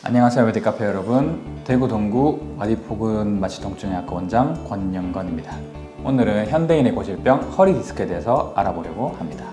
안녕하세요, 메디카페 여러분. 대구 동구 와디포근 마취통증의학과 원장 권영건입니다. 오늘은 현대인의 고질병 허리 디스크에 대해서 알아보려고 합니다.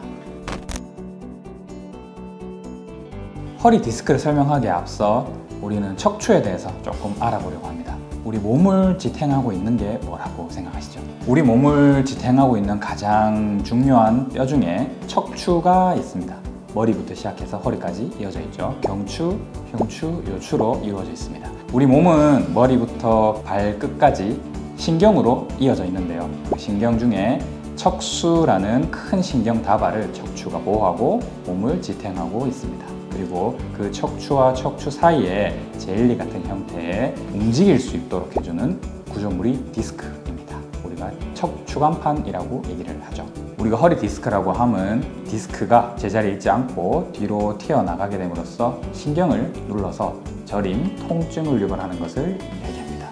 허리 디스크를 설명하기에 앞서 우리는 척추에 대해서 조금 알아보려고 합니다. 우리 몸을 지탱하고 있는 게 뭐라고 생각하시죠? 우리 몸을 지탱하고 있는 가장 중요한 뼈 중에 척추가 있습니다. 머리부터 시작해서 허리까지 이어져 있죠. 경추, 흉추, 요추로 이루어져 있습니다. 우리 몸은 머리부터 발끝까지 신경으로 이어져 있는데요. 그 신경 중에 척수라는 큰 신경 다발을 척추가 보호하고 몸을 지탱하고 있습니다. 그리고 그 척추와 척추 사이에 젤리 같은 형태의 움직일 수 있도록 해주는 구조물이 디스크입니다. 우리가 척추간판이라고 얘기를 하죠. 우리가 허리 디스크라고 하면 디스크가 제자리에 있지 않고 뒤로 튀어나가게 됨으로써 신경을 눌러서 저림, 통증을 유발하는 것을 얘기합니다.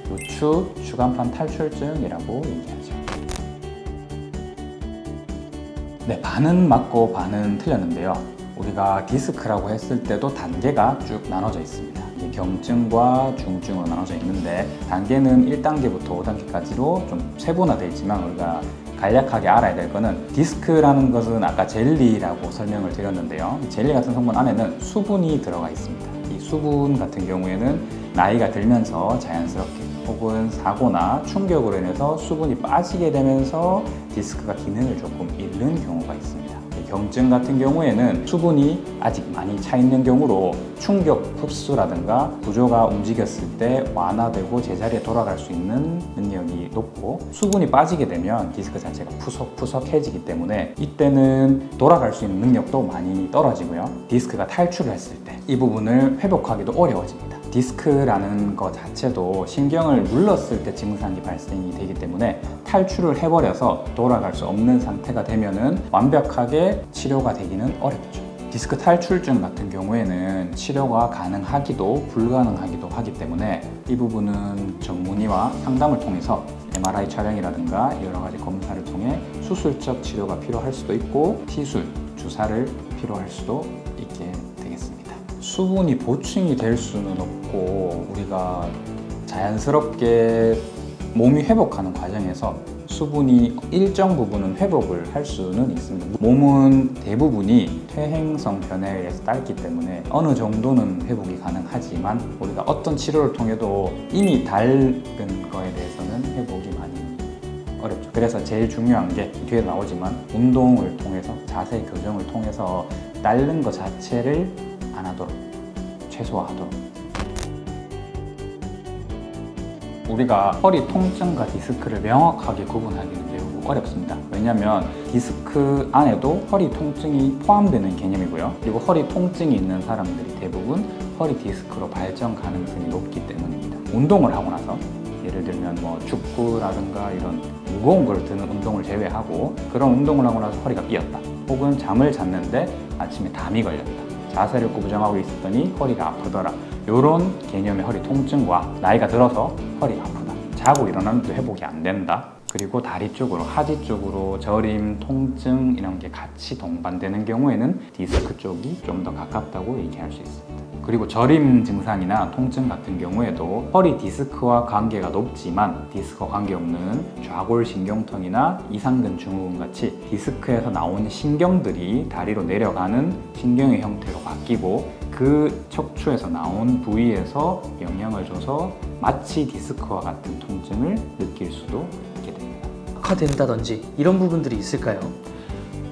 요추, 추간판 탈출증이라고 얘기하죠. 네, 반은 맞고 반은 틀렸는데요. 우리가 디스크라고 했을 때도 단계가 쭉 나눠져 있습니다. 경증과 중증으로 나눠져 있는데 단계는 1단계부터 5단계까지로 좀 세분화되어 있지만 우리가 간략하게 알아야 될 거는 디스크라는 것은 아까 젤리라고 설명을 드렸는데요. 젤리 같은 성분 안에는 수분이 들어가 있습니다. 이 수분 같은 경우에는 나이가 들면서 자연스럽게 혹은 사고나 충격으로 인해서 수분이 빠지게 되면서 디스크가 기능을 조금 잃는 경우가 있습니다. 경증 같은 경우에는 수분이 아직 많이 차 있는 경우로 충격 흡수라든가 구조가 움직였을 때 완화되고 제자리에 돌아갈 수 있는 능력이 높고, 수분이 빠지게 되면 디스크 자체가 푸석푸석해지기 때문에 이때는 돌아갈 수 있는 능력도 많이 떨어지고요. 디스크가 탈출을 했을 때 이 부분을 회복하기도 어려워집니다. 디스크라는 것 자체도 신경을 눌렀을 때 증상이 발생이 되기 때문에 탈출을 해버려서 돌아갈 수 없는 상태가 되면은 완벽하게 치료가 되기는 어렵죠. 디스크 탈출증 같은 경우에는 치료가 가능하기도 불가능하기도 하기 때문에 이 부분은 전문의와 상담을 통해서 MRI 촬영이라든가 여러 가지 검사를 통해 수술적 치료가 필요할 수도 있고 시술, 주사를 필요할 수도 있게 되겠습니다. 수분이 보충이 될 수는 없고 우리가 자연스럽게 몸이 회복하는 과정에서 수분이 일정 부분은 회복을 할 수는 있습니다. 몸은 대부분이 퇴행성 변화에 의해서 닳기 때문에 어느 정도는 회복이 가능하지만 우리가 어떤 치료를 통해도 이미 닳은 거에 대해서는 회복이 많이 어렵죠. 그래서 제일 중요한 게 뒤에 나오지만 운동을 통해서 자세 교정을 통해서 닳는 것 자체를 안 하도록, 최소화하도록. 우리가 허리 통증과 디스크를 명확하게 구분하기는 매우 어렵습니다. 왜냐하면 디스크 안에도 허리 통증이 포함되는 개념이고요. 그리고 허리 통증이 있는 사람들이 대부분 허리 디스크로 발전 가능성이 높기 때문입니다. 운동을 하고 나서 예를 들면 축구라든가 이런 무거운 걸 드는 운동을 제외하고 그런 운동을 하고 나서 허리가 삐었다, 혹은 잠을 잤는데 아침에 담이 걸렸다, 자세를 꾸부정하고 있었더니 허리가 아프더라, 이런 개념의 허리 통증과 나이가 들어서 허리가 아프다, 자고 일어났는데 회복이 안 된다, 그리고 다리 쪽으로, 하지 쪽으로 저림, 통증 이런 게 같이 동반되는 경우에는 디스크 쪽이 좀 더 가깝다고 얘기할 수 있습니다. 그리고 저림 증상이나 통증 같은 경우에도 허리 디스크와 관계가 높지만 디스크와 관계없는 좌골신경통이나 이상근 증후군 같이 디스크에서 나오는 신경들이 다리로 내려가는 신경의 형태로 바뀌고 그 척추에서 나온 부위에서 영향을 줘서 마치 디스크와 같은 통증을 느낄 수도 있게 됩니다. 악화된다든지 이런 부분들이 있을까요?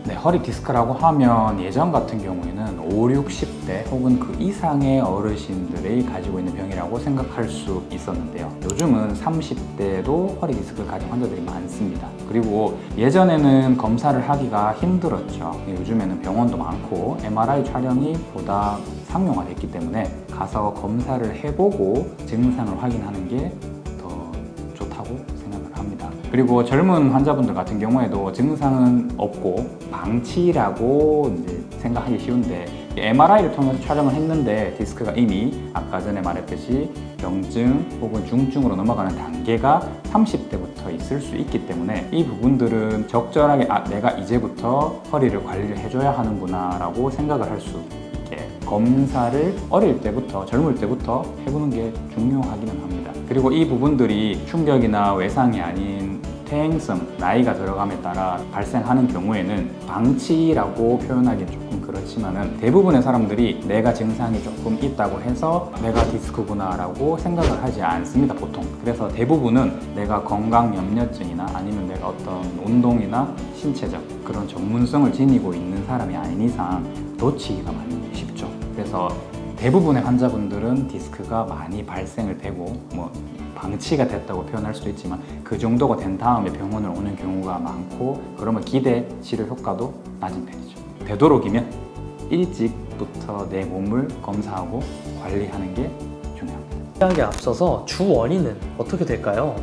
네, 허리 디스크라고 하면 예전 같은 경우에는 5, 60대 혹은 그 이상의 어르신들이 가지고 있는 병이라고 생각할 수 있었는데요. 요즘은 30대도 허리 디스크를 가진 환자들이 많습니다. 그리고 예전에는 검사를 하기가 힘들었죠. 요즘에는 병원도 많고 MRI 촬영이 보다 상용화됐기 때문에 가서 검사를 해보고 증상을 확인하는 게 더 좋다고 생각을 합니다. 그리고 젊은 환자분들 같은 경우에도 증상은 없고 방치라고 이제 생각하기 쉬운데 MRI를 통해서 촬영을 했는데 디스크가 이미 아까 전에 말했듯이 경증 혹은 중증으로 넘어가는 단계가 30대부터 있을 수 있기 때문에 이 부분들은 적절하게 내가 이제부터 허리를 관리를 해줘야 하는구나 라고 생각을 할 수 있게 검사를 어릴 때부터, 젊을 때부터 해보는 게 중요하기는 합니다. 그리고 이 부분들이 충격이나 외상이 아닌 퇴행성, 나이가 들어감에 따라 발생하는 경우에는 방치라고 표현하기는 조금 그렇지만은 대부분의 사람들이 내가 증상이 조금 있다고 해서 내가 디스크구나 라고 생각을 하지 않습니다, 보통. 그래서 대부분은 내가 건강염려증이나 아니면 내가 어떤 운동이나 신체적 그런 전문성을 지니고 있는 사람이 아닌 이상 놓치기가 많이 쉽죠. 그래서 대부분의 환자분들은 디스크가 많이 발생을 되고 방치가 됐다고 표현할 수도 있지만 그 정도가 된 다음에 병원을 오는 경우가 많고, 그러면 기대 치료 효과도 낮은 편이죠. 되도록이면 일찍부터 내 몸을 검사하고 관리하는 게 중요합니다. 치료에 앞서서 주 원인은 어떻게 될까요?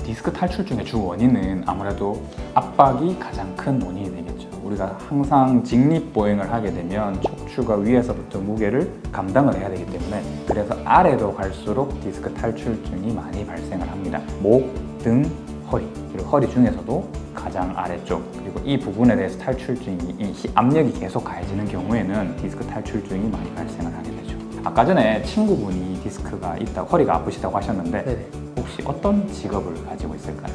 디스크 탈출증의 주 원인은 아무래도 압박이 가장 큰 원인이 되겠죠. 우리가 항상 직립보행을 하게 되면 척추가 위에서부터 무게를 감당을 해야 되기 때문에, 그래서 아래로 갈수록 디스크 탈출증이 많이 발생을 합니다. 목, 등, 허리, 그리고 허리 중에서도 가장 아래쪽, 그리고 이 부분에 대해서 탈출증이, 이 압력이 계속 가해지는 경우에는 디스크 탈출증이 많이 발생을 하게 되죠. 아까 전에 친구분이 디스크가 있다고, 허리가 아프시다고 하셨는데 네네. 혹시 어떤 직업을 가지고 있을까요?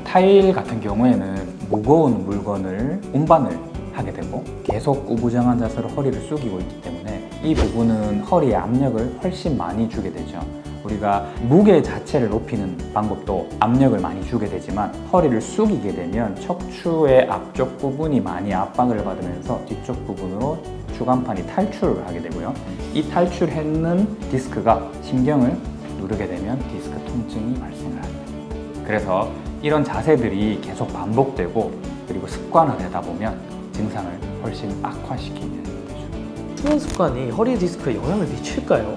타일 같은 경우에는 무거운 물건을 운반을 하게 되고 계속 구부정한 자세로 허리를 숙이고 있기 때문에 이 부분은 허리에 압력을 훨씬 많이 주게 되죠. 우리가 무게 자체를 높이는 방법도 압력을 많이 주게 되지만 허리를 숙이게 되면 척추의 앞쪽 부분이 많이 압박을 받으면서 뒤쪽 부분으로 추간판이 탈출을 하게 되고요. 이 탈출했는 디스크가 신경을 누르게 되면 디스크 통증이 발생을 합니다. 그래서 이런 자세들이 계속 반복되고 그리고 습관화되다 보면 증상을 훨씬 악화시키게 되는 거죠. 수면 습관이 허리 디스크에 영향을 미칠까요?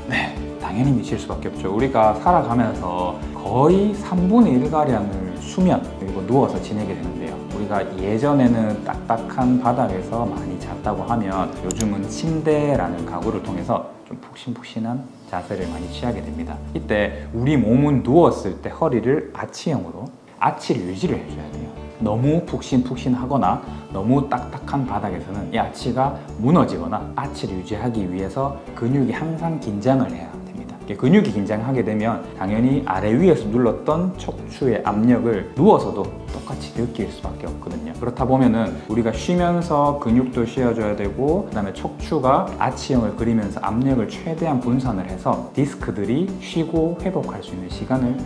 네, 당연히 미칠 수밖에 없죠. 우리가 살아가면서 거의 3분의 1가량을 수면 그리고 누워서 지내게 되는데요. 우리가 예전에는 딱딱한 바닥에서 많이 잤다고 하면 요즘은 침대라는 가구를 통해서 좀 푹신푹신한 자세를 많이 취하게 됩니다. 이때 우리 몸은 누웠을 때 허리를 아치형으로 아치를 유지를 해줘야 돼요. 너무 푹신푹신하거나 너무 딱딱한 바닥에서는 이 아치가 무너지거나 아치를 유지하기 위해서 근육이 항상 긴장을 해야 됩니다. 근육이 긴장하게 되면 당연히 아래 위에서 눌렀던 척추의 압력을 누워서도 똑같이 느낄 수밖에 없거든요. 그렇다 보면은 우리가 쉬면서 근육도 쉬어줘야 되고, 그 다음에 척추가 아치형을 그리면서 압력을 최대한 분산을 해서 디스크들이 쉬고 회복할 수 있는 시간을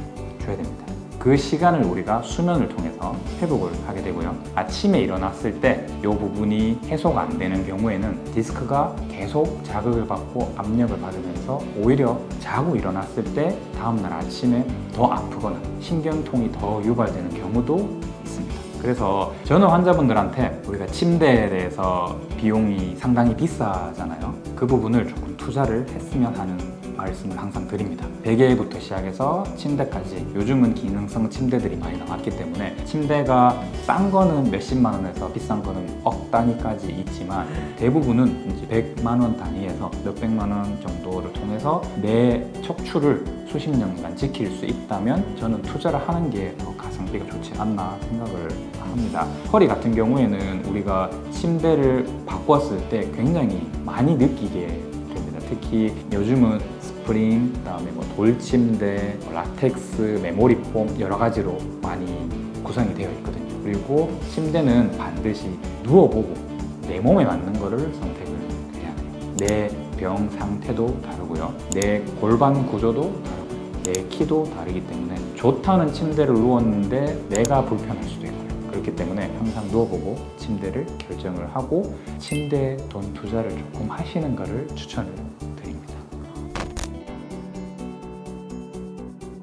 줘야 됩니다. 그 시간을 우리가 수면을 통해서 회복을 하게 되고요. 아침에 일어났을 때 이 부분이 해소가 안 되는 경우에는 디스크가 계속 자극을 받고 압력을 받으면서 오히려 자고 일어났을 때 다음날 아침에 더 아프거나 신경통이 더 유발되는 경우도 있습니다. 그래서 저는 환자분들한테 우리가 침대에 대해서 비용이 상당히 비싸잖아요. 그 부분을 조금 투자를 했으면 하는 말씀을 항상 드립니다. 베개부터 시작해서 침대까지 요즘은 기능성 침대들이 많이 나왔기 때문에 침대가 싼 거는 몇십만 원에서 비싼 거는 억 단위까지 있지만 대부분은 이제 100만 원 단위에서 몇백만 원 정도를 통해서 내 척추를 수십 년간 지킬 수 있다면 저는 투자를 하는 게 더 가성비가 좋지 않나 생각을 합니다. 허리 같은 경우에는 우리가 침대를 바꿨을 때 굉장히 많이 느끼게 됩니다. 특히 요즘은 스프링, 그다음에 돌침대, 라텍스, 메모리폼 여러 가지로 많이 구성이 되어 있거든요. 그리고 침대는 반드시 누워보고 내 몸에 맞는 거를 선택을 해야 돼요. 내 병 상태도 다르고요. 내 골반 구조도 다르고요. 내 키도 다르기 때문에 좋다는 침대를 누웠는데 내가 불편할 수도 있고요. 그렇기 때문에 항상 누워보고 침대를 결정을 하고 침대에 돈 투자를 조금 하시는 거를 추천을 드립니다.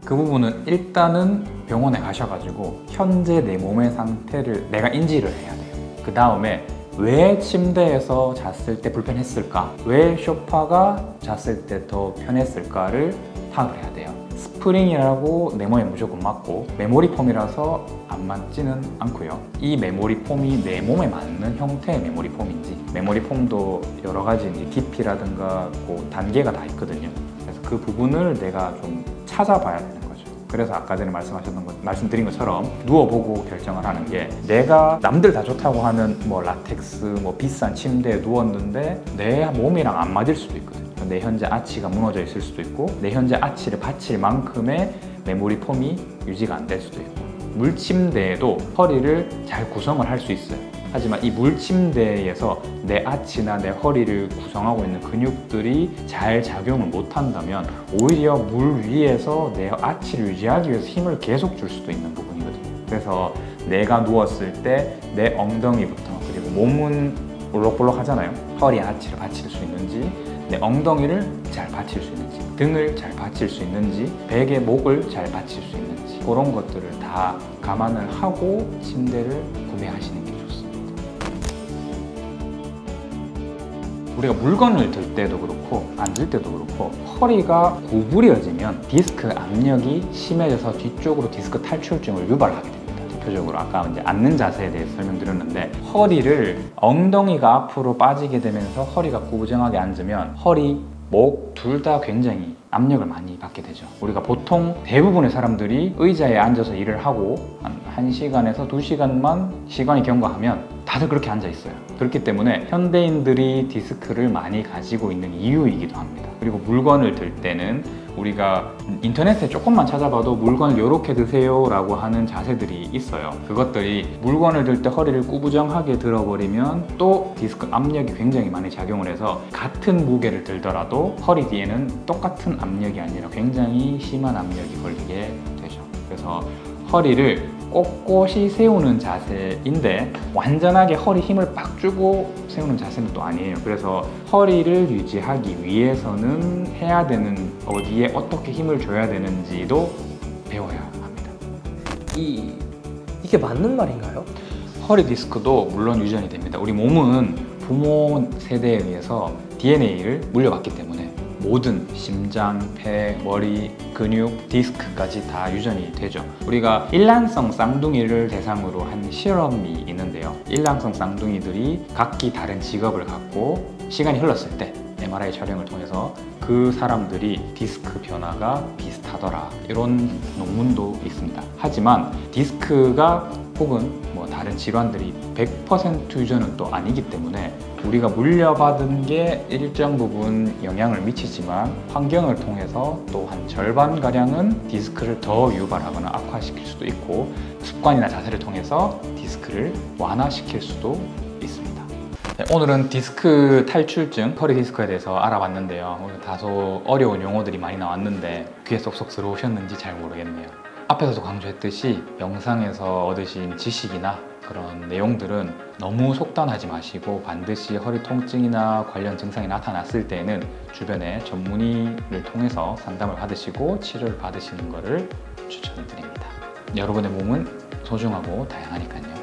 그 부분은 일단은 병원에 가셔가지고 현재 내 몸의 상태를 내가 인지를 해야 돼요. 그 다음에 왜 침대에서 잤을 때 불편했을까? 왜 소파가 잤을 때 더 편했을까를 파악을 해야 돼요. 스프링이라고 내 몸에 무조건 맞고 메모리폼이라서 안 맞지는 않고요. 이 메모리폼이 내 몸에 맞는 형태의 메모리폼인지, 메모리폼도 여러 가지 이제 깊이라든가 단계가 다 있거든요. 그래서 그 부분을 내가 좀 찾아봐야 되는 거죠. 그래서 아까 전에 말씀드린 것처럼 누워보고 결정을 하는 게, 내가 남들 다 좋다고 하는 뭐 라텍스, 뭐 비싼 침대에 누웠는데 내 몸이랑 안 맞을 수도 있거든요. 내 현재 아치가 무너져 있을 수도 있고, 내 현재 아치를 받칠 만큼의 메모리 폼이 유지가 안 될 수도 있고, 물침대에도 허리를 잘 구성을 할 수 있어요. 하지만 이 물침대에서 내 아치나 내 허리를 구성하고 있는 근육들이 잘 작용을 못 한다면 오히려 물 위에서 내 아치를 유지하기 위해서 힘을 계속 줄 수도 있는 부분이거든요. 그래서 내가 누웠을 때 내 엉덩이부터, 그리고 몸은 볼록볼록 하잖아요. 허리 아치를 받칠 수 있는지, 내 엉덩이를 잘 받칠 수 있는지, 등을 잘 받칠 수 있는지, 베개 목을 잘 받칠 수 있는지, 그런 것들을 다 감안을 하고 침대를 구매하시는 게 좋습니다. 우리가 물건을 들 때도 그렇고 앉을 때도 그렇고, 허리가 구부려지면 디스크 압력이 심해져서 뒤쪽으로 디스크 탈출증을 유발하게 됩니다. 대표적으로 아까 이제 앉는 자세에 대해서 설명드렸는데, 허리를 엉덩이가 앞으로 빠지게 되면서 허리가 구부정하게 앉으면 허리, 목 둘 다 굉장히 압력을 많이 받게 되죠. 우리가 보통 대부분의 사람들이 의자에 앉아서 일을 하고 한 1시간에서 2시간만 시간이 경과하면 다들 그렇게 앉아 있어요. 그렇기 때문에 현대인들이 디스크를 많이 가지고 있는 이유이기도 합니다. 그리고 물건을 들 때는 우리가 인터넷에 조금만 찾아봐도 물건을 이렇게 드세요 라고 하는 자세들이 있어요. 그것들이 물건을 들 때 허리를 구부정하게 들어버리면 또 디스크 압력이 굉장히 많이 작용을 해서 같은 무게를 들더라도 허리 뒤에는 똑같은 압력이 아니라 굉장히 심한 압력이 걸리게 되죠. 그래서 허리를 꼿꼿이 세우는 자세인데 완전하게 허리 힘을 빡 주고 세우는 자세는 또 아니에요. 그래서 허리를 유지하기 위해서는 해야 되는, 어디에 어떻게 힘을 줘야 되는지도 배워야 합니다. 이게 맞는 말인가요? 허리 디스크도 물론 유전이 됩니다. 우리 몸은 부모 세대에 의해서 DNA를 물려받기 때문에 모든 심장, 폐, 머리, 근육, 디스크까지 다 유전이 되죠. 우리가 일란성 쌍둥이를 대상으로 한 실험이 있는데요. 일란성 쌍둥이들이 각기 다른 직업을 갖고 시간이 흘렀을 때 MRI 촬영을 통해서 그 사람들이 디스크 변화가 비슷하더라, 이런 논문도 있습니다. 하지만 디스크가 혹은 뭐 다른 질환들이 100% 유전은 또 아니기 때문에 우리가 물려받은 게 일정 부분 영향을 미치지만 환경을 통해서 또 한 절반가량은 디스크를 더 유발하거나 악화시킬 수도 있고, 습관이나 자세를 통해서 디스크를 완화시킬 수도 있습니다. 네, 오늘은 디스크 탈출증, 허리 디스크에 대해서 알아봤는데요. 오늘 다소 어려운 용어들이 많이 나왔는데 귀에 쏙쏙 들어오셨는지 잘 모르겠네요. 앞에서도 강조했듯이 영상에서 얻으신 지식이나 그런 내용들은 너무 속단하지 마시고, 반드시 허리 통증이나 관련 증상이 나타났을 때는 주변의 전문의를 통해서 상담을 받으시고 치료를 받으시는 것을 추천을 드립니다. 여러분의 몸은 소중하고 다양하니까요.